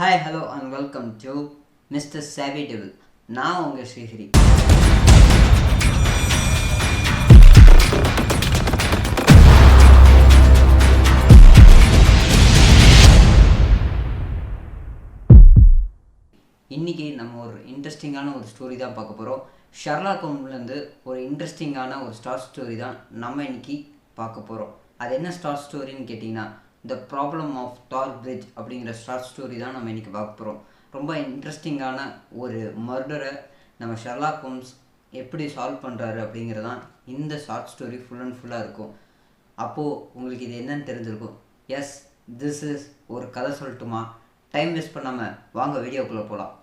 Hi hello and welcome to mister savvy devil. நான் உங்கள் ஸ்ரீஹரி. இன்றைக்கி நம்ம ஒரு இன்ட்ரெஸ்டிங்கான ஒரு ஸ்டோரி தான் பார்க்க போகிறோம். ஷெர்லாக் ஹோம்ஸ்லேருந்து ஒரு இன்ட்ரெஸ்டிங்கான ஒரு ஸ்டார் ஸ்டோரி தான் நம்ம இன்றைக்கி பார்க்க போகிறோம். அது என்ன ஸ்டார் ஸ்டோரின்னு கேட்டிங்கன்னா, த ப்ராப்ளம் ஆஃப் தார் பிரிட்ஜ் அப்படிங்கிற ஸ்டார் ஸ்டோரி தான் நம்ம இன்றைக்கி பார்க்க போகிறோம். ரொம்ப இன்ட்ரெஸ்டிங்கான ஒரு மர்டரை நம்ம ஷெர்லாக் ஹோம்ஸ் எப்படி சால்வ் பண்ணுறாரு அப்படிங்கிறதான் இந்த ஷார்ட் ஸ்டோரி ஃபுல் அண்ட் ஃபுல்லாக இருக்கும். அப்போது உங்களுக்கு இது என்னன்னு தெரிஞ்சிருக்கும். எஸ், திஸ் இஸ் ஒரு கதை சொல்லட்டுமா? டைம் வேஸ்ட் பண்ணாமல் வாங்க வீடியோக்குள்ளே போகலாம்.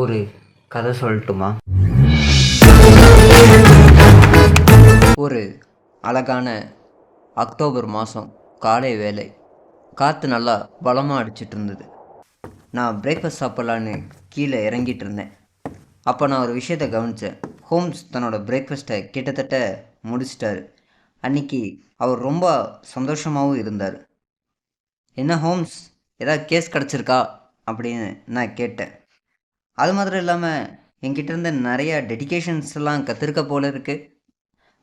ஒரு கதை சொல்லட்டுமா? ஒரு அழகான அக்டோபர் மாதம் காலை வேலை. காற்று நல்லா பலமாக அடிச்சிட்டு இருந்தது. நான் பிரேக்ஃபாஸ்ட் சாப்பிட்லான்னு கீழே இறங்கிட்டு இருந்தேன். அப்போ நான் ஒரு விஷயத்தை கவனித்தேன். ஹோம்ஸ் தன்னோட பிரேக்ஃபாஸ்ட்டை கிட்டத்தட்ட முடிச்சிட்டாரு. அன்றைக்கி அவர் ரொம்ப சந்தோஷமாகவும் இருந்தார். என்ன ஹோம்ஸ், ஏதாவது கேஸ் கிடச்சிருக்கா அப்படின்னு நான் கேட்டேன். அது மாத்திரம் இல்லாமல் என்கிட்ட இருந்த நிறையா டெடிகேஷன்ஸ் எல்லாம் கற்றுருக்க போல இருக்கு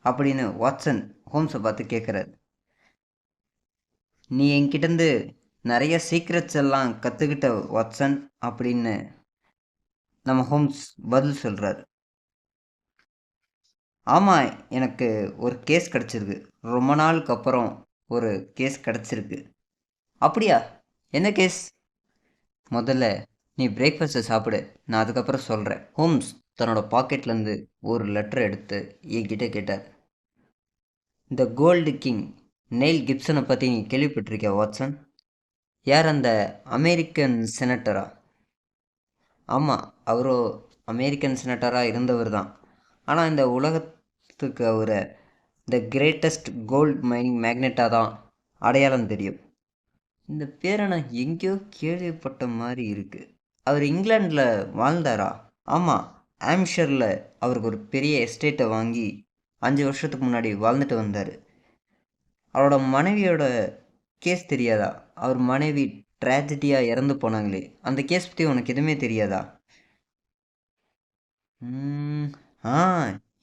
அப்படின்னு வாட்சன் ஹோம்ஸை பார்த்து கேட்குறாரு. நீ என்கிட்டேருந்து நிறைய சீக்ரெட்ஸ் எல்லாம் கற்றுக்கிட்ட வாட்சன் அப்படின்னு நம்ம ஹோம்ஸ் பதில் சொல்கிறாரு. ஆமாம், எனக்கு ஒரு கேஸ் கிடச்சிருக்கு. ரொம்ப நாளுக்கு அப்புறம் ஒரு கேஸ் கிடச்சிருக்கு. அப்படியா? என்ன கேஸ்? முதல்ல நீ பிரேக்ஃபாஸ்ட்டை சாப்பிடு, நான் அதுக்கப்புறம் சொல்கிறேன். ஹோம்ஸ் தன்னோட பாக்கெட்லேருந்து ஒரு லெட்டர் எடுத்து என்கிட்ட கேட்டார். த கோல்டு கிங் நெயில் கிப்சனை பற்றி நீ கேள்விப்பட்டிருக்கியா வாட்சன்? யார், அந்த அமெரிக்கன் செனட்டரா? ஆமாம், அவரோ அமெரிக்கன் செனட்டராக இருந்தவர் தான். ஆனால் இந்த உலகத்துக்கு அவரை த கிரேட்டஸ்ட் கோல்ட் மைனிங் மேக்னெட்டாக தான் அடையாளம் தெரியும். இந்த பேரை நான் எங்கேயோ கேள்விப்பட்ட மாதிரி இருக்குது. அவர் இங்கிலாண்டில் வாழ்ந்தாரா? ஆமாம், ஆம்ஷரில் அவருக்கு ஒரு பெரிய எஸ்டேட்டை வாங்கி 5 வருஷத்துக்கு முன்னாடி வாழ்ந்துட்டு வந்தார். அவரோட மனைவியோட கேஸ் தெரியாதா? அவர் மனைவி ட்ராஜடியாக இறந்து போனாங்களே, அந்த கேஸ் பற்றி உனக்கு எதுவுமே தெரியாதா? ஆ,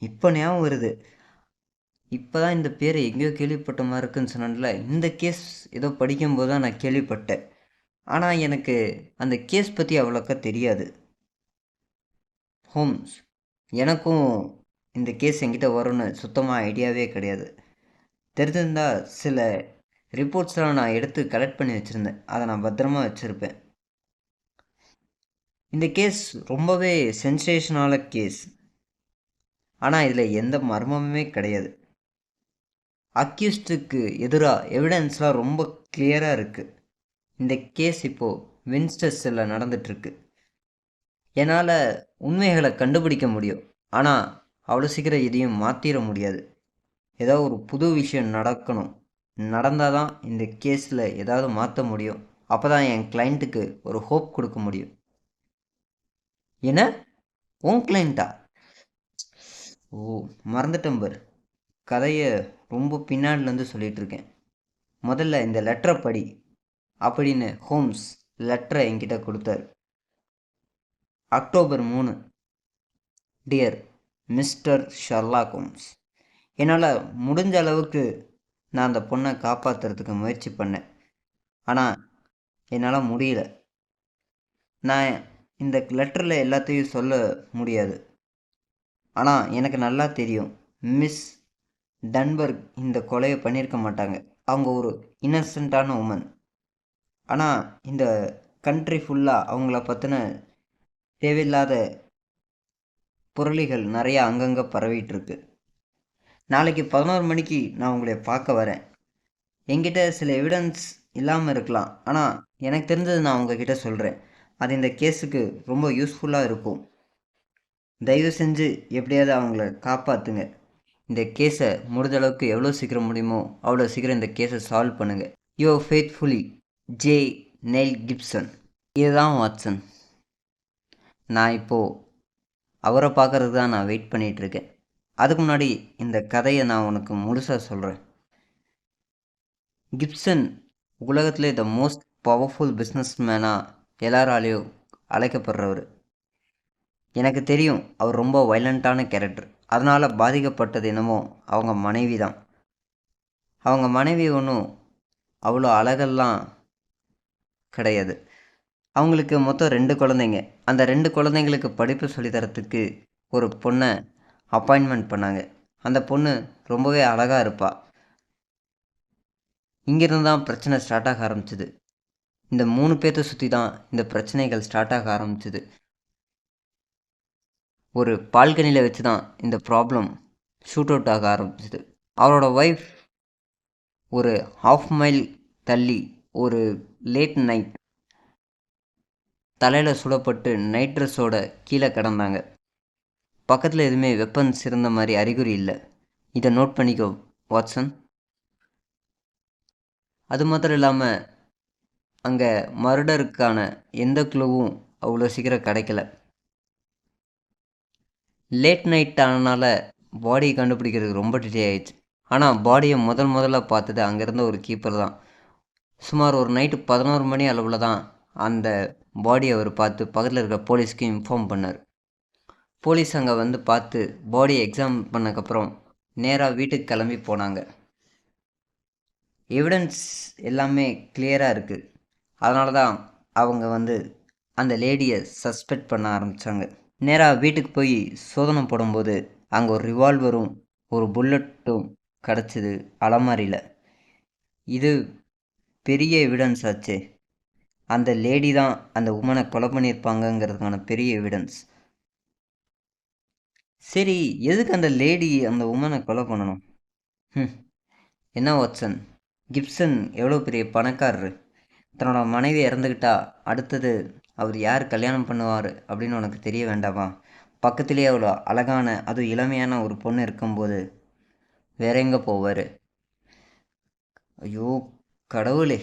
இப்போ ஞாபகம் வருது. இப்போ தான் இந்த பேரை எங்கேயோ கேள்விப்பட்ட மாதிரி இருக்குன்னு சொன்னேன்ல, இந்த கேஸ் ஏதோ படிக்கும்போது தான் நான் கேள்விப்பட்டேன். ஆனால் எனக்கு அந்த கேஸ் பற்றி அவ்வளோக்கா தெரியாது ஹோம்ஸ். எனக்கும் இந்த கேஸ் என்கிட்ட வரும்னு சுத்தமாக ஐடியாவே கிடையாது. தெரிஞ்சிருந்தால் சில ரிப்போர்ட்ஸ்லாம் நான் எடுத்து கலெக்ட் பண்ணி வச்சுருந்தேன். அதை நான் பத்திரமா வச்சுருப்பேன். இந்த கேஸ் ரொம்பவே சென்சேஷனான கேஸ். ஆனால் இதில் எந்த மர்மமுமே கிடையாது. அக்யூஸ்டுக்கு எதிராக எவிடன்ஸ்லாம் ரொம்ப கிளியராக இருக்குது. இந்த கேஸ் இப்போது வின்ஸ்டர்ஸில் நடந்துகிட்ருக்கு. என்னால் உண்மைகளை கண்டுபிடிக்க முடியும், ஆனால் அவ்வளோ சீக்கிரம் எதையும் மாற்றிட முடியாது. ஏதோ ஒரு புது விஷயம் நடந்தால் தான் இந்த கேஸில் ஏதாவது மாற்ற முடியும். அப்போ தான் என் கிளைண்ட்டுக்கு ஒரு ஹோப் கொடுக்க முடியும். என்ன, உன் கிளைண்ட்டா? ஓ, மறந்துட்டேன் பார். கதையை ரொம்ப பின்னாடிலேருந்து சொல்லிகிட்ருக்கேன். முதல்ல இந்த லெட்டரை படி அப்படின்னு ஹோம்ஸ் லெட்டரை என்கிட்ட கொடுத்தாரு. October 3. Dear mister Sherlock Holmes, என்னால் முடிஞ்ச அளவுக்கு நான் அந்த பொண்ணை காப்பாற்றுறதுக்கு முயற்சி பண்ணேன். ஆனால் என்னால் முடியல. நான் இந்த லெட்டரில் எல்லாத்தையும் சொல்ல முடியாது. ஆனால் எனக்கு நல்லா தெரியும், மிஸ் டன்பர்க் இந்த கொலையை பண்ணியிருக்க மாட்டாங்க. அவங்க ஒரு இன்னசென்ட்டான உமன். ஆனால் இந்த கண்ட்ரி ஃபுல்லாக அவங்கள பற்றின தேவையில்லாத புரளிகள் நிறையா அங்கங்கே பரவிட்டுருக்கு. நாளைக்கு 11 மணிக்கு நான் உங்களை பார்க்க வரேன். என்கிட்ட சில எவிடன்ஸ் இல்லாமல் இருக்கலாம், ஆனால் எனக்கு தெரிஞ்சது நான் உங்ககிட்ட சொல்கிறேன். அது இந்த கேஸுக்கு ரொம்ப யூஸ்ஃபுல்லாக இருக்கும். தயவு செஞ்சு எப்படியாவது அவங்கள காப்பாற்றுங்க. இந்த கேஸை முடிஞ்ச அளவுக்கு எவ்வளோ சீக்கிரம் முடியுமோ அவ்வளோ சீக்கிரம் இந்த கேஸை சால்வ் பண்ணுங்கள். Your faithfully J nail Gibson. இதுதான் வாட்சன். நான் இப்போது அவரை பார்க்குறதுக்கு தான் நான் வெயிட் பண்ணிகிட்ருக்கேன். அதுக்கு முன்னாடி இந்த கதையை நான் உனக்கு முழுசாக சொல்கிறேன். கிப்சன் உலகத்திலே த மோஸ்ட் பவர்ஃபுல் பிஸ்னஸ் மேனாக எல்லாராலையும் அழைக்கப்படுறவர். எனக்கு தெரியும் அவர் ரொம்ப வைலண்ட்டான கேரக்டர். அதனால் பாதிக்கப்பட்டது என்னமோ அவங்க மனைவி தான். அவங்க மனைவி ஒன்றும் அவ்வளோ அழகெல்லாம் கிடையாது. அவங்களுக்கு மொத்தம் 2 குழந்தைங்க. அந்த 2 குழந்தைங்களுக்கு படிப்பு சொல்லித்தரத்துக்கு ஒரு பொண்ணை அப்பாயின்மெண்ட் பண்ணாங்க. அந்த பொண்ணு ரொம்பவே அழகாக இருப்பா. இங்கிருந்து தான் பிரச்சனை ஸ்டார்ட் ஆக ஆரம்பிச்சுது. இந்த 3 பேர்த்த சுற்றி தான் இந்த பிரச்சனைகள் ஸ்டார்ட் ஆக ஆரம்பிச்சுது. ஒரு பால்கனியில் வச்சு தான் இந்த ப்ராப்ளம் ஷூட் அவுட் ஆக ஆரம்பிச்சுது. அவரோட ஒய்ஃப் ஒரு 1/2 மைல் தள்ளி ஒரு லேட் நைட் தலையில் சுடப்பட்டு நைட் ட்ரெஸ்ஸோட கீழே கிடந்தாங்க. பக்கத்தில் எதுவுமே வெப்பன்ஸ் இருந்த மாதிரி அறிகுறி இல்லை. இதை நோட் பண்ணிக்கோ வாட்சன். அது மாத்திரம் இல்லாமல் அங்கே மர்டருக்கான எந்த க்ளூவும் அவ்வளோ சீக்கிரம் கிடைக்கல. லேட் நைட் ஆனனால பாடியை கண்டுபிடிக்கிறதுக்கு ரொம்ப டிலே ஆயிடுச்சு. ஆனால் பாடியை முதல்ல பார்த்தது அங்கே இருந்த ஒரு கீப்பர் தான். சுமார் ஒரு நைட்டு 11 மணி அளவில் தான் அந்த பாடியை அவர் பார்த்து பக்கத்தில் இருக்கிற போலீஸ்க்கு இன்ஃபார்ம் பண்ணார். போலீஸ் அங்கே வந்து பார்த்து பாடியை எக்ஸாம் பண்ணக்கப்புறம் நேராக வீட்டுக்கு கிளம்பி போனாங்க. எவிடன்ஸ் எல்லாமே கிளியராக இருக்குது. அதனால தான் அவங்க வந்து அந்த லேடியை சஸ்பெக்ட் பண்ண ஆரம்பித்தாங்க. நேராக வீட்டுக்கு போய் சோதனை போடும்போது அங்கே ஒரு ரிவால்வரும் ஒரு புல்லட்டும் கிடச்சிது அலமாரியில். இது பெரிய எவிடன்ஸ் ஆச்சு. அந்த லேடி தான் அந்த உமனை கொலை பண்ணியிருப்பாங்கங்கிறதுக்கான பெரிய எவிடன்ஸ். சரி, எதுக்கு அந்த லேடி அந்த உமனை கொலை பண்ணணும்? என்ன வாட்சன், கிப்சன் எவ்வளோ பெரிய பணக்காரரு. தன்னோட மனைவி இறந்துக்கிட்டா அடுத்தது அவர் யார் கல்யாணம் பண்ணுவார் அப்படின்னு உனக்கு தெரிய வேண்டாமா? பக்கத்துலேயே அவ்வளோ அழகான அதுவும் இளமையான ஒரு பொண்ணு இருக்கும்போது வேற எங்கே போவார்? ஐயோ கடவுளே,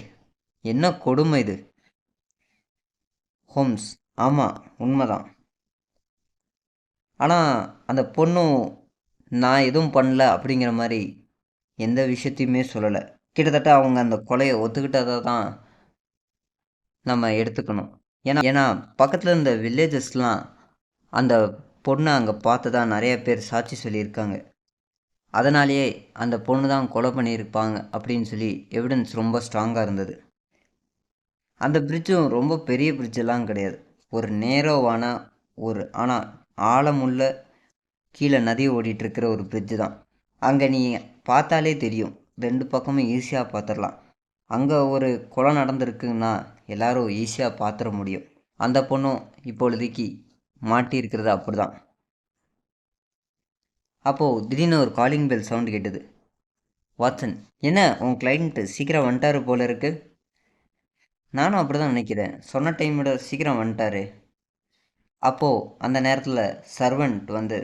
என்ன கொடுமை இது. ஹோம்ஸ், ஆமாம் உண்மைதான். ஆனால் அந்த பொண்ணும் நான் எதுவும் பண்ணல அப்படிங்கிற மாதிரி எந்த விஷயத்தையுமே சொல்லலை. கிட்டத்தட்ட அவங்க அந்த கொலையை ஒத்துக்கிட்டதை தான் நம்ம எடுத்துக்கணும். ஏன்னா பக்கத்தில் இருந்த வில்லேஜஸ்லாம் அந்த பொண்ணை அங்கே பார்த்ததா நிறைய பேர் சாட்சி சொல்லியிருக்காங்க. அதனாலேயே அந்த பொண்ணு தான் கொலை பண்ணியிருப்பாங்க அப்படின்னு சொல்லி எவிடன்ஸ் ரொம்ப ஸ்ட்ராங்காக இருந்தது. அந்த பிரிட்ஜும் ரொம்ப பெரிய பிரிட்ஜெல்லாம் கிடையாது. ஒரு நேரோவான ஆனால் ஆழமுள்ள கீழே நதி ஓடிட்டுருக்கிற ஒரு பிரிட்ஜு தான். அங்கே நீ பார்த்தாலே தெரியும், 2 பக்கமும் ஈஸியாக பார்த்துடலாம். அங்கே ஒரு கொலை நடந்திருக்குன்னா எல்லாரும் ஈஸியாக பார்த்துட முடியும். அந்த பொண்ணும் இப்பொழுதைக்கு மாட்டியிருக்கிறது அப்படி தான். அப்போது திடீர்னு ஒரு காலிங் பெல் சவுண்டு கேட்டது. வாட்சன், என்ன உன் கிளைண்ட்டு சீக்கிரம் வந்துட்டாரு போல இருக்கு? நானும் அப்படி தான் நினைக்கிறேன். சொன்ன டைம் விட சீக்கிரம் வந்துட்டாரு. அப்போது அந்த நேரத்தில் சர்வெண்ட் வந்து